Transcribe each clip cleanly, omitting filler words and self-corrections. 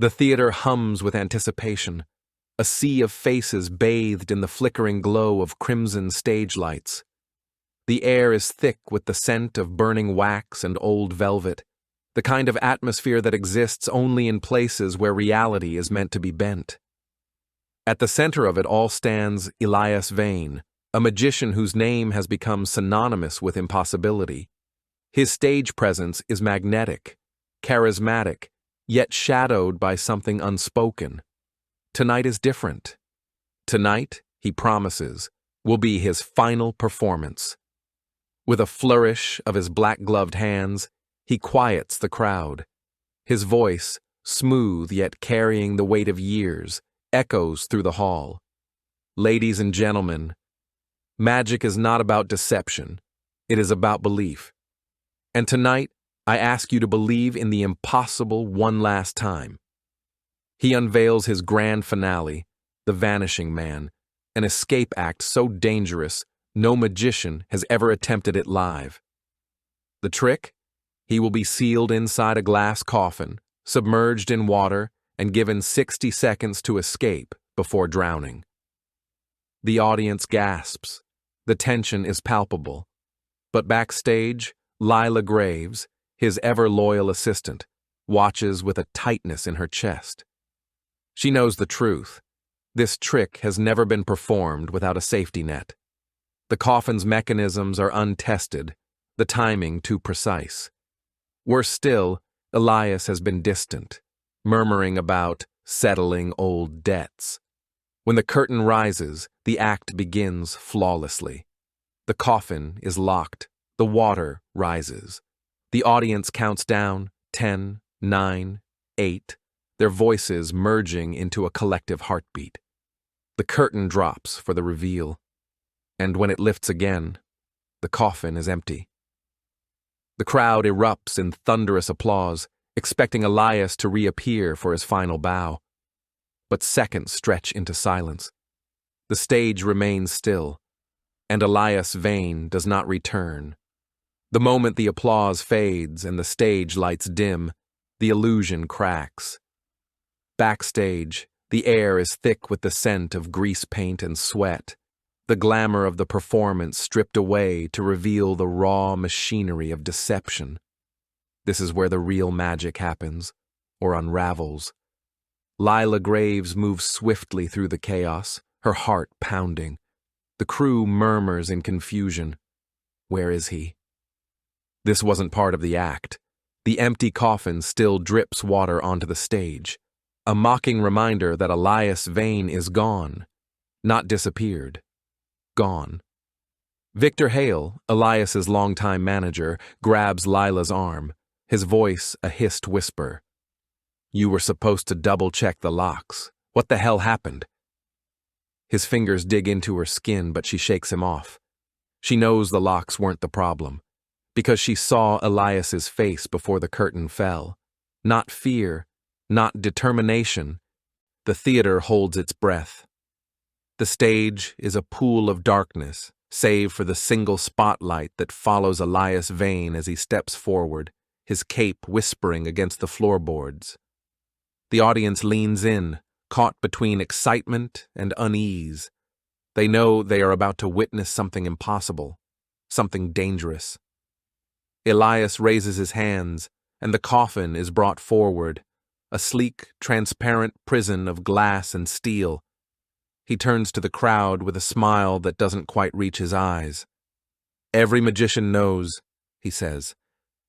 The theater hums with anticipation, a sea of faces bathed in the flickering glow of crimson stage lights. The air is thick with the scent of burning wax and old velvet, the kind of atmosphere that exists only in places where reality is meant to be bent. At the center of it all stands Elias Vane, a magician whose name has become synonymous with impossibility. His stage presence is magnetic, charismatic, yet shadowed by something unspoken. Tonight is different. Tonight, he promises, will be his final performance. With a flourish of his black-gloved hands, he quiets the crowd. His voice, smooth yet carrying the weight of years, echoes through the hall. Ladies and gentlemen, magic is not about deception. It is about belief. And tonight, I ask you to believe in the impossible one last time. He unveils his grand finale, the Vanishing Man, an escape act so dangerous no magician has ever attempted it live. The trick? He will be sealed inside a glass coffin, submerged in water, and given 60 seconds to escape before drowning. The audience gasps. The tension is palpable. But backstage, Lila Graves, his ever-loyal assistant, watches with a tightness in her chest. She knows the truth. This trick has never been performed without a safety net. The coffin's mechanisms are untested, the timing too precise. Worse still, Elias has been distant, murmuring about settling old debts. When the curtain rises, the act begins flawlessly. The coffin is locked, the water rises. The audience counts down, 10, 9, 8, their voices merging into a collective heartbeat. The curtain drops for the reveal. And when it lifts again, the coffin is empty. The crowd erupts in thunderous applause, expecting Elias to reappear for his final bow. But seconds stretch into silence. The stage remains still, and Elias Vane does not return. The moment the applause fades and the stage lights dim, the illusion cracks. Backstage, the air is thick with the scent of grease paint and sweat. The glamour of the performance stripped away to reveal the raw machinery of deception. This is where the real magic happens, or unravels. Lila Graves moves swiftly through the chaos, her heart pounding. The crew murmurs in confusion. Where is he? This wasn't part of the act. The empty coffin still drips water onto the stage, a mocking reminder that Elias Vane is gone, not disappeared. Gone. Victor Hale, Elias's longtime manager, grabs Lila's arm, his voice a hissed whisper. You were supposed to double-check the locks. What the hell happened? His fingers dig into her skin, but she shakes him off. She knows the locks weren't the problem, because she saw Elias's face before the curtain fell. Not fear, not determination. The theater holds its breath. The stage is a pool of darkness, save for the single spotlight that follows Elias Vane as he steps forward, his cape whispering against the floorboards. The audience leans in, caught between excitement and unease. They know they are about to witness something impossible, something dangerous. Elias raises his hands, and the coffin is brought forward, a sleek, transparent prison of glass and steel. He turns to the crowd with a smile that doesn't quite reach his eyes. Every magician knows, he says,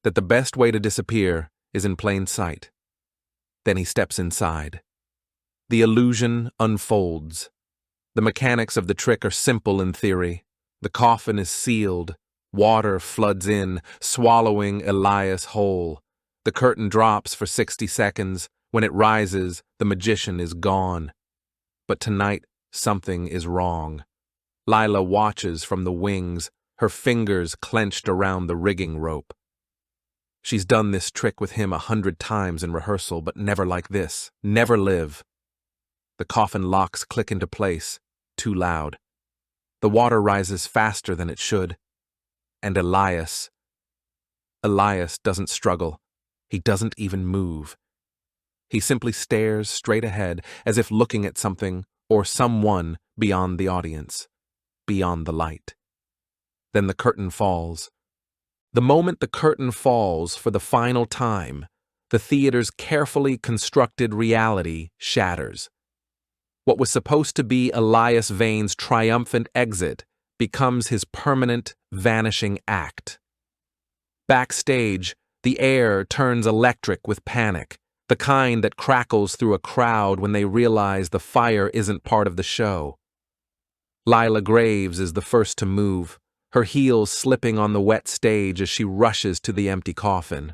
that the best way to disappear is in plain sight. Then he steps inside. The illusion unfolds. The mechanics of the trick are simple in theory. The coffin is sealed. Water floods in, swallowing Elias whole. The curtain drops for 60 seconds. When it rises, the magician is gone. But tonight, something is wrong. Lila watches from the wings, her fingers clenched around the rigging rope. She's done this trick with him 100 times in rehearsal, but never like this. Never live. The coffin locks click into place, too loud. The water rises faster than it should. And Elias doesn't struggle. He doesn't even move. He simply stares straight ahead, as if looking at something or someone beyond the audience, beyond the light. Then the curtain falls. The moment the curtain falls for the final time, the theater's carefully constructed reality shatters. What was supposed to be Elias Vane's triumphant exit becomes his permanent vanishing act. Backstage, the air turns electric with panic, the kind that crackles through a crowd when they realize the fire isn't part of the show. Lila Graves is the first to move, her heels slipping on the wet stage as she rushes to the empty coffin.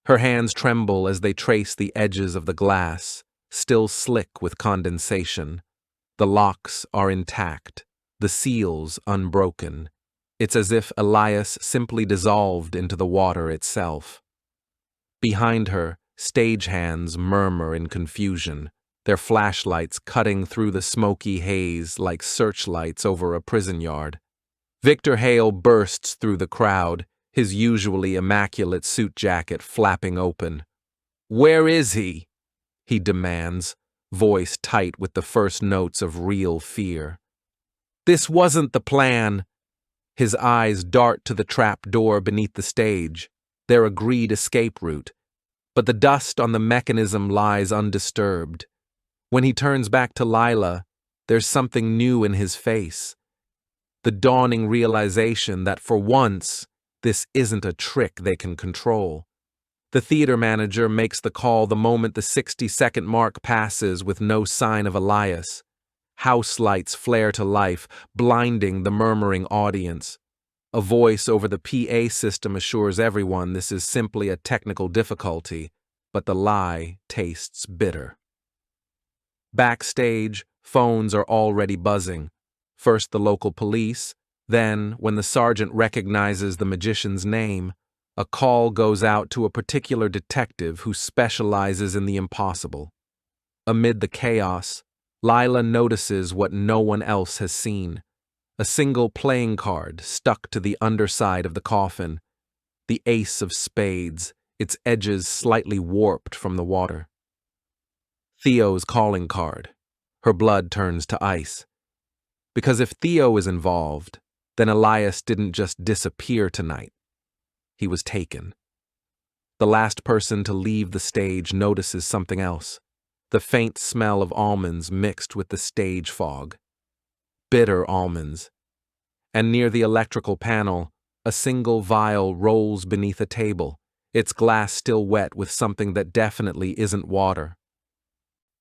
Her hands tremble as they trace the edges of the glass, still slick with condensation. The locks are intact, the seals unbroken. It's as if Elias simply dissolved into the water itself. Behind her, stagehands murmur in confusion, their flashlights cutting through the smoky haze like searchlights over a prison yard. Victor Hale bursts through the crowd, his usually immaculate suit jacket flapping open. "Where is he?" he demands, voice tight with the first notes of real fear. "This wasn't the plan." His eyes dart to the trap door beneath the stage, their agreed escape route, but the dust on the mechanism lies undisturbed. When he turns back to Lila, there's something new in his face. The dawning realization that for once, this isn't a trick they can control. The theater manager makes the call the moment the 60-second mark passes with no sign of Elias. House lights flare to life, blinding the murmuring audience. A voice over the PA system assures everyone this is simply a technical difficulty, but the lie tastes bitter. Backstage, phones are already buzzing. First the local police, then, when the sergeant recognizes the magician's name, a call goes out to a particular detective who specializes in the impossible. Amid the chaos, Lila notices what no one else has seen. A single playing card stuck to the underside of the coffin. The ace of spades, its edges slightly warped from the water. Theo's calling card. Her blood turns to ice. Because if Theo is involved, then Elias didn't just disappear tonight. He was taken. The last person to leave the stage notices something else. The faint smell of almonds mixed with the stage fog. Bitter almonds. And near the electrical panel, a single vial rolls beneath a table, its glass still wet with something that definitely isn't water.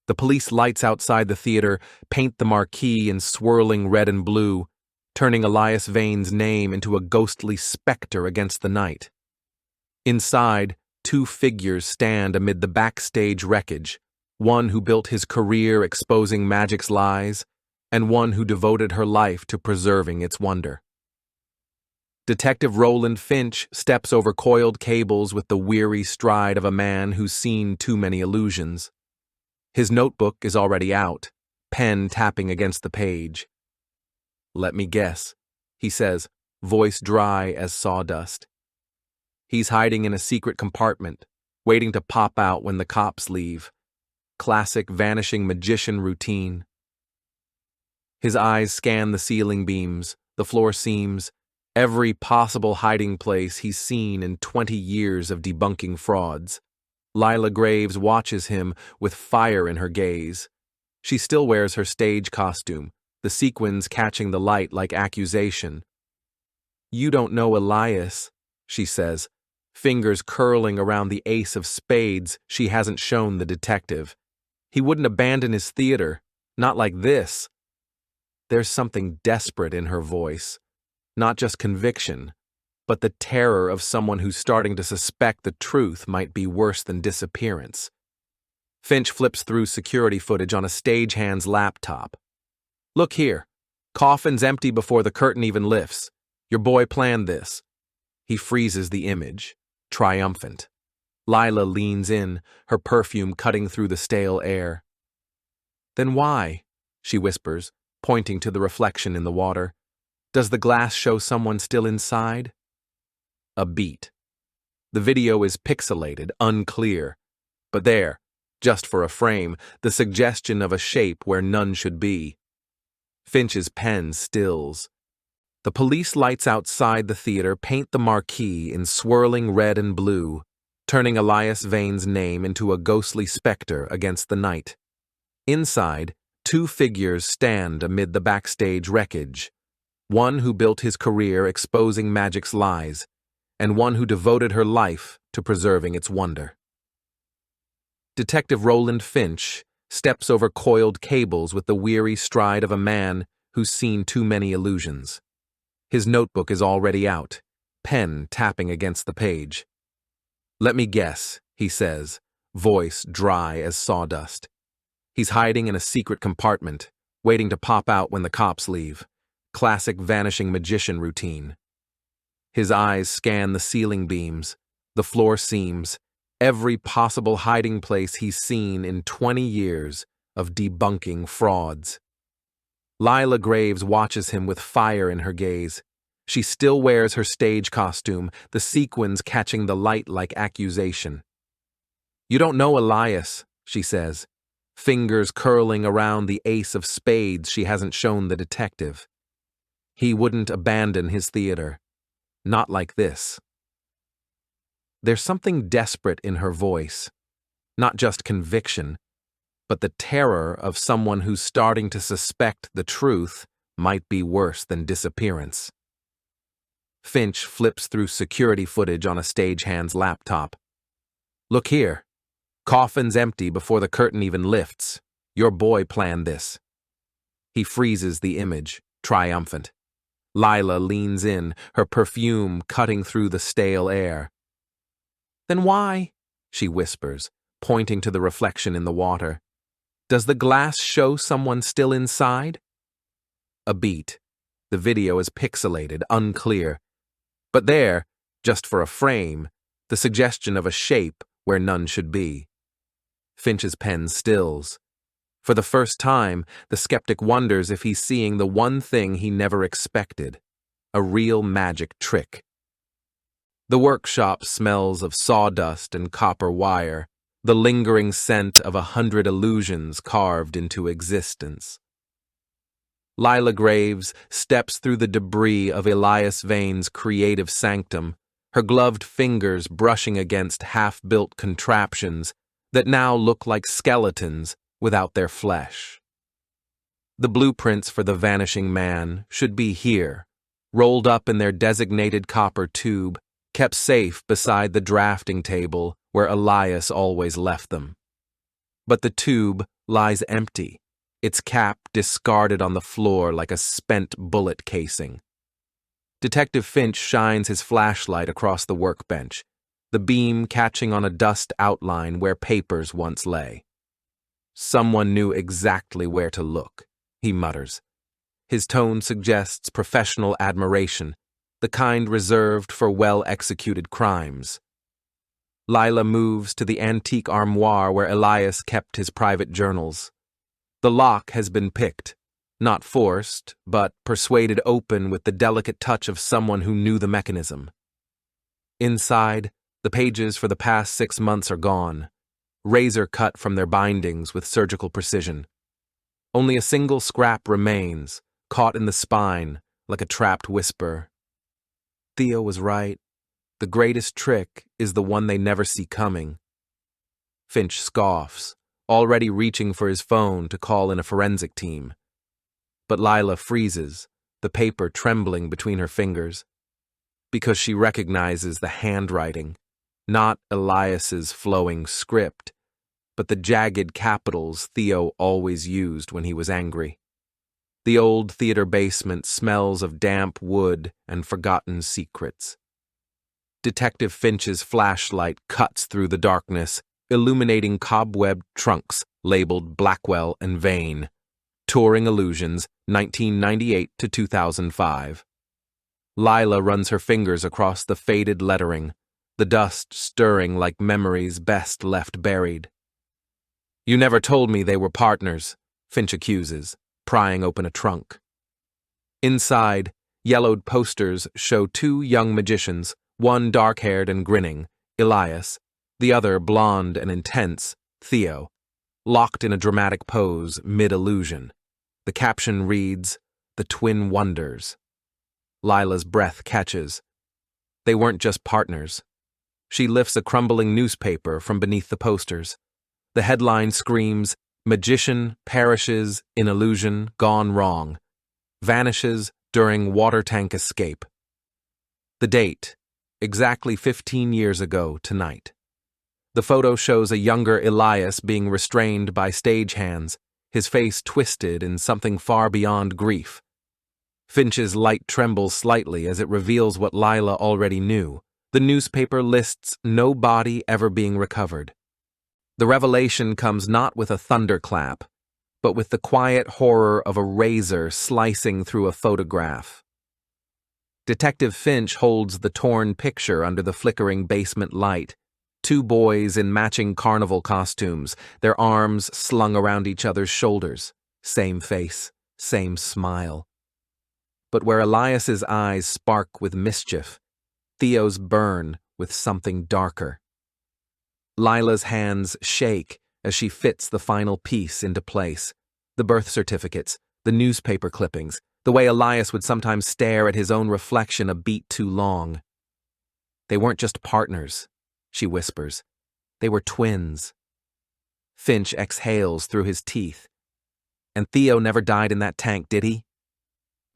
The police lights outside the theater paint the marquee in swirling red and blue, turning Elias Vane's name into a ghostly specter against the night. Inside, two figures stand amid the backstage wreckage, one who built his career exposing magic's lies, and one who devoted her life to preserving its wonder. Detective Roland Finch steps over coiled cables with the weary stride of a man who's seen too many illusions. His notebook is already out, pen tapping against the page. "Let me guess," he says, voice dry as sawdust. He's hiding in a secret compartment, waiting to pop out when the cops leave. Classic vanishing magician routine. His eyes scan the ceiling beams, the floor seams, every possible hiding place he's seen in 20 years of debunking frauds. Lila Graves watches him with fire in her gaze. She still wears her stage costume, the sequins catching the light like accusation. "You don't know Elias," she says, fingers curling around the ace of spades she hasn't shown the detective. "He wouldn't abandon his theater, not like this." There's something desperate in her voice, not just conviction, but the terror of someone who's starting to suspect the truth might be worse than disappearance. Finch flips through security footage on a stagehand's laptop. "Look here. Coffin's empty before the curtain even lifts. Your boy planned this." He freezes the image, triumphant. Lila leans in, her perfume cutting through the stale air. "Then why?" she whispers, pointing to the reflection in the water. "Does the glass show someone still inside?" A beat. The video is pixelated, unclear. But there, Just for a frame, the suggestion of a shape where none should be. Finch's pen stills. The police lights outside the theater paint the marquee in swirling red and blue, turning Elias Vane's name into a ghostly specter against the night. Inside, two figures stand amid the backstage wreckage. One who built his career exposing magic's lies, and one who devoted her life to preserving its wonder. Detective Roland Finch steps over coiled cables with the weary stride of a man who's seen too many illusions. His notebook is already out, pen tapping against the page. "Let me guess," he says, voice dry as sawdust. He's hiding in a secret compartment, waiting to pop out when the cops leave. Classic vanishing magician routine. His eyes scan the ceiling beams, the floor seams, every possible hiding place he's seen in 20 years of debunking frauds. Lila Graves watches him with fire in her gaze. She still wears her stage costume, the sequins catching the light like accusation. "You don't know Elias," she says, fingers curling around the ace of spades she hasn't shown the detective. "He wouldn't abandon his theater. Not like this." There's something desperate in her voice, not just conviction, but the terror of someone who's starting to suspect the truth might be worse than disappearance. Finch flips through security footage on a stagehand's laptop. "Look here. Coffin's empty before the curtain even lifts. Your boy planned this." He freezes the image, triumphant. Lila leans in, her perfume cutting through the stale air. "Then why?" she whispers, pointing to the reflection in the water. "Does the glass show someone still inside?" A beat. The video is pixelated, unclear. But there, just for a frame, the suggestion of a shape where none should be. Finch's pen stills. For the first time, the skeptic wonders if he's seeing the one thing he never expected, a real magic trick. The workshop smells of sawdust and copper wire, the lingering scent of 100 illusions carved into existence. Lila Graves steps through the debris of Elias Vane's creative sanctum, her gloved fingers brushing against half-built contraptions that now look like skeletons without their flesh. The blueprints for the vanishing man should be here, rolled up in their designated copper tube, kept safe beside the drafting table where Elias always left them. But the tube lies empty, its cap discarded on the floor like a spent bullet casing. Detective Finch shines his flashlight across the workbench, the beam catching on a dust outline where papers once lay. "Someone knew exactly where to look," he mutters. His tone suggests professional admiration, the kind reserved for well-executed crimes. Lila moves to the antique armoire where Elias kept his private journals. The lock has been picked, not forced, but persuaded open with the delicate touch of someone who knew the mechanism. Inside, the pages for the past 6 months are gone, razor cut from their bindings with surgical precision. Only a single scrap remains, caught in the spine like a trapped whisper. Theo was right. The greatest trick is the one they never see coming. Finch scoffs, already reaching for his phone to call in a forensic team. But Lila freezes, the paper trembling between her fingers, because she recognizes the handwriting, not Elias's flowing script, but the jagged capitals Theo always used when he was angry. The old theater basement smells of damp wood and forgotten secrets. Detective Finch's flashlight cuts through the darkness, illuminating cobwebbed trunks labeled Blackwell and Vane. Touring Illusions, 1998 to 2005. Lila runs her fingers across the faded lettering, the dust stirring like memories best left buried. "You never told me they were partners," Finch accuses, prying open a trunk. Inside, yellowed posters show 2 young magicians, one dark-haired and grinning, Elias, the other blonde and intense, Theo, locked in a dramatic pose mid-illusion. The caption reads, "The Twin Wonders." Lila's breath catches. They weren't just partners. She lifts a crumbling newspaper from beneath the posters. The headline screams, "Magician perishes in illusion gone wrong. Vanishes during water tank escape." The date, exactly 15 years ago tonight. The photo shows a younger Elias being restrained by stagehands, his face twisted in something far beyond grief. Finch's light trembles slightly as it reveals what Lila already knew. The newspaper lists no body ever being recovered. The revelation comes not with a thunderclap, but with the quiet horror of a razor slicing through a photograph. Detective Finch holds the torn picture under the flickering basement light. Two boys in matching carnival costumes, their arms slung around each other's shoulders. Same face, same smile. But where Elias's eyes spark with mischief, Theo's burn with something darker. Lila's hands shake as she fits the final piece into place. The birth certificates, the newspaper clippings, the way Elias would sometimes stare at his own reflection a beat too long. They weren't just partners, she whispers. They were twins. Finch exhales through his teeth. And Theo never died in that tank, did he?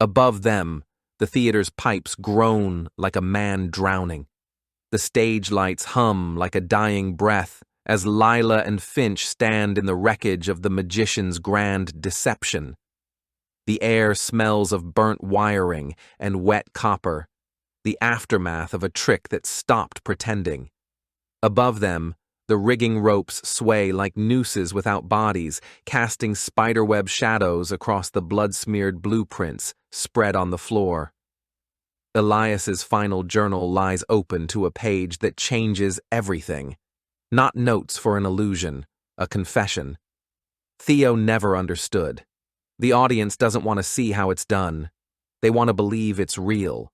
Above them, the theater's pipes groan like a man drowning. The stage lights hum like a dying breath as Lila and Finch stand in the wreckage of the magician's grand deception. The air smells of burnt wiring and wet copper, the aftermath of a trick that stopped pretending. Above them, the rigging ropes sway like nooses without bodies, casting spiderweb shadows across the blood-smeared blueprints spread on the floor. Elias's final journal lies open to a page that changes everything. Not notes for an illusion, a confession. Theo never understood. The audience doesn't want to see how it's done. They want to believe it's real.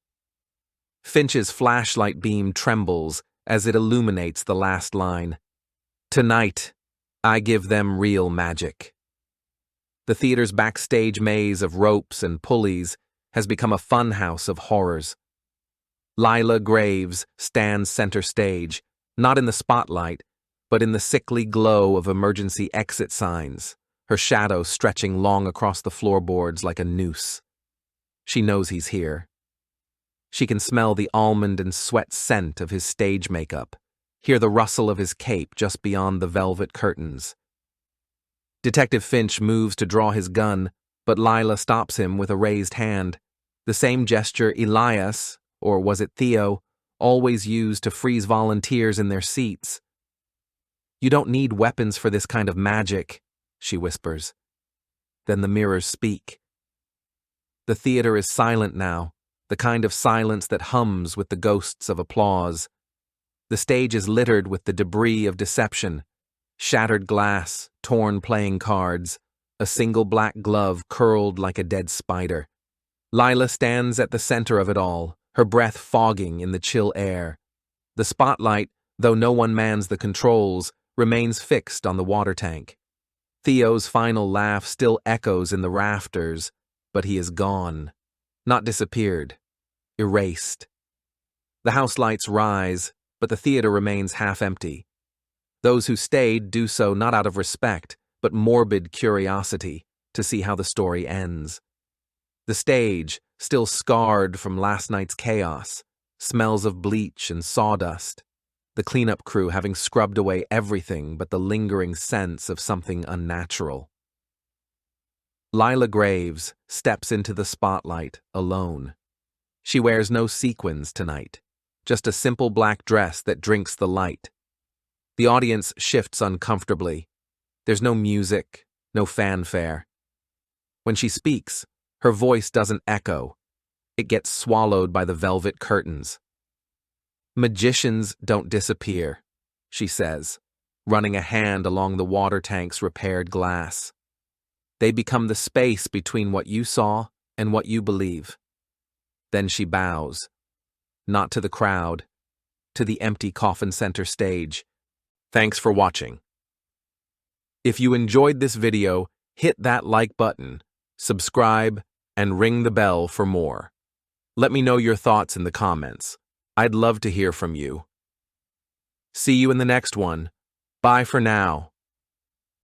Finch's flashlight beam trembles as it illuminates the last line. "Tonight, I give them real magic." The theater's backstage maze of ropes and pulleys has become a funhouse of horrors. Lila Graves stands center stage, not in the spotlight, but in the sickly glow of emergency exit signs, her shadow stretching long across the floorboards like a noose. She knows he's here. She can smell the almond and sweat scent of his stage makeup, hear the rustle of his cape just beyond the velvet curtains. Detective Finch moves to draw his gun, but Lila stops him with a raised hand, the same gesture Elias, or was it Theo, always used to freeze volunteers in their seats. "You don't need weapons for this kind of magic," she whispers. Then the mirrors speak. The theater is silent now, the kind of silence that hums with the ghosts of applause. The stage is littered with the debris of deception, shattered glass, torn playing cards, a single black glove curled like a dead spider. Lila stands at the center of it all, her breath fogging in the chill air. The spotlight, though no one mans the controls, remains fixed on the water tank. Theo's final laugh still echoes in the rafters, but he is gone. Not disappeared. Erased. The house lights rise, but the theater remains half empty. Those who stayed do so not out of respect, but morbid curiosity to see how the story ends. The stage, still scarred from last night's chaos, smells of bleach and sawdust, the cleanup crew having scrubbed away everything but the lingering sense of something unnatural. Lila Graves steps into the spotlight alone. She wears no sequins tonight, just a simple black dress that drinks the light. The audience shifts uncomfortably. There's no music, no fanfare. When she speaks, her voice doesn't echo. It gets swallowed by the velvet curtains. "Magicians don't disappear," she says, running a hand along the water tank's repaired glass. "They become the space between what you saw and what you believe." Then she bows, not to the crowd, to the empty coffin center stage. Thanks for watching. If you enjoyed this video, hit that like button, subscribe, and ring the bell for more. Let me know your thoughts in the comments. I'd love to hear from you. See you in the next one. Bye for now.